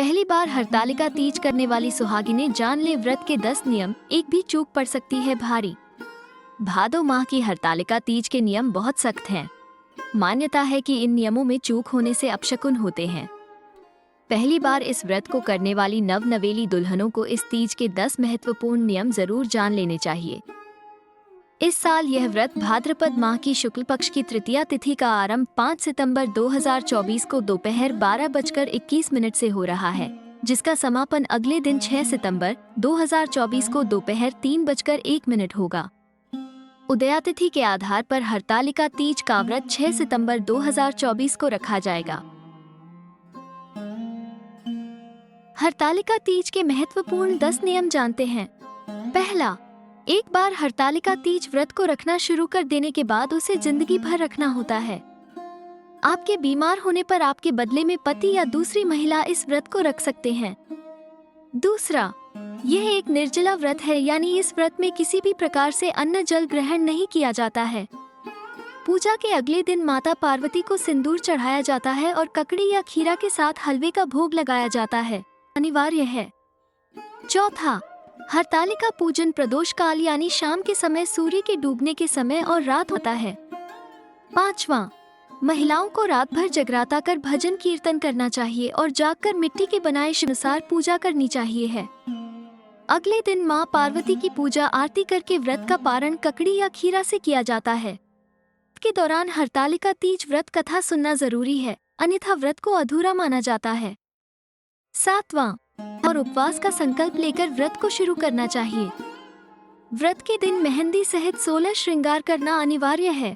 पहली बार हरतालिका तीज करने वाली सुहागिनें जान ले व्रत के 10 नियम, एक भी चूक पड़ सकती है भारी। भादो माह की हरतालिका तीज के नियम बहुत सख्त हैं। मान्यता है कि इन नियमों में चूक होने से अपशकुन होते हैं। पहली बार इस व्रत को करने वाली नवेली दुल्हनों को इस तीज के 10 महत्वपूर्ण नियम जरूर जान लेने चाहिए। इस साल यह व्रत भाद्रपद माह की शुक्ल पक्ष की तृतीया तिथि का आरंभ 5 सितंबर 2024 को दोपहर 12:21 से हो रहा है, जिसका समापन अगले दिन 6 सितंबर 2024 को दोपहर 3:01 होगा। उदयातिथि के आधार पर हरतालिका तीज का व्रत 6 सितंबर 2024 को रखा जाएगा। हरतालिका तीज के महत्वपूर्ण 10 नियम जानते हैं। पहला, एक बार हरतालिका तीज व्रत को रखना शुरू कर देने के बाद उसे जिंदगी भर रखना होता है। आपके बीमार होने पर आपके बदले में पति या दूसरी महिला इस व्रत को रख सकते हैं। दूसरा, यह एक निर्जला व्रत है, यानी इस व्रत में किसी भी प्रकार से अन्न जल ग्रहण नहीं किया जाता है। पूजा के अगले दिन माता पार्वती को सिंदूर चढ़ाया जाता है और ककड़ी या खीरा के साथ हलवे का भोग लगाया जाता है, अनिवार्य है। चौथा, हरतालिका पूजन प्रदोष काल यानी शाम के समय सूर्य के डूबने के समय और रात होता है। पांचवा, महिलाओं को रात भर जगराता कर भजन कीर्तन करना चाहिए और जागकर मिट्टी के बनाए अनुसार पूजा करनी चाहिए है। अगले दिन मां पार्वती की पूजा आरती करके व्रत का पारण ककड़ी या खीरा से किया जाता है। के दौरान हरतालिका तीज व्रत कथा सुनना जरूरी है, अन्यथा व्रत को अधूरा माना जाता है। सातवां, और उपवास का संकल्प लेकर व्रत को शुरू करना चाहिए। व्रत के दिन मेहंदी सहित 16 श्रृंगार करना अनिवार्य है।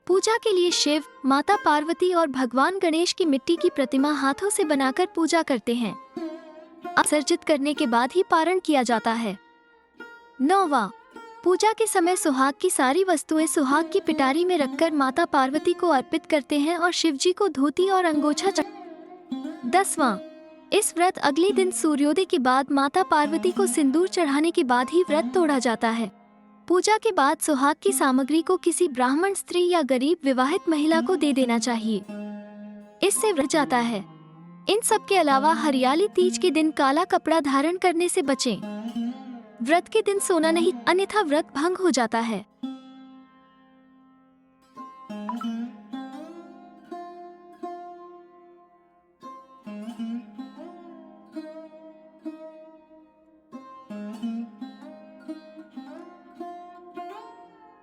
पूजा के लिए शिव, माता पार्वती और भगवान गणेश की मिट्टी की प्रतिमा हाथों से बनाकर पूजा करते हैं। विसर्जित करने के बाद ही पारण किया जाता है। 9वां, पूजा के समय सुहाग की सारी वस्तुएं सुहाग की पिटारी में रखकर माता पार्वती को अर्पित करते हैं और शिव जी को धोती और अंगोछा 10वां, इस व्रत अगले दिन सूर्योदय के बाद माता पार्वती को सिंदूर चढ़ाने के बाद ही व्रत तोड़ा जाता है। पूजा के बाद सुहाग की सामग्री को किसी ब्राह्मण स्त्री या गरीब विवाहित महिला को दे देना चाहिए, इससे व्रत जाता है। इन सब के अलावा हरियाली तीज के दिन काला कपड़ा धारण करने से बचें। व्रत के दिन सोना नहीं, अन्यथा व्रत भंग हो जाता है।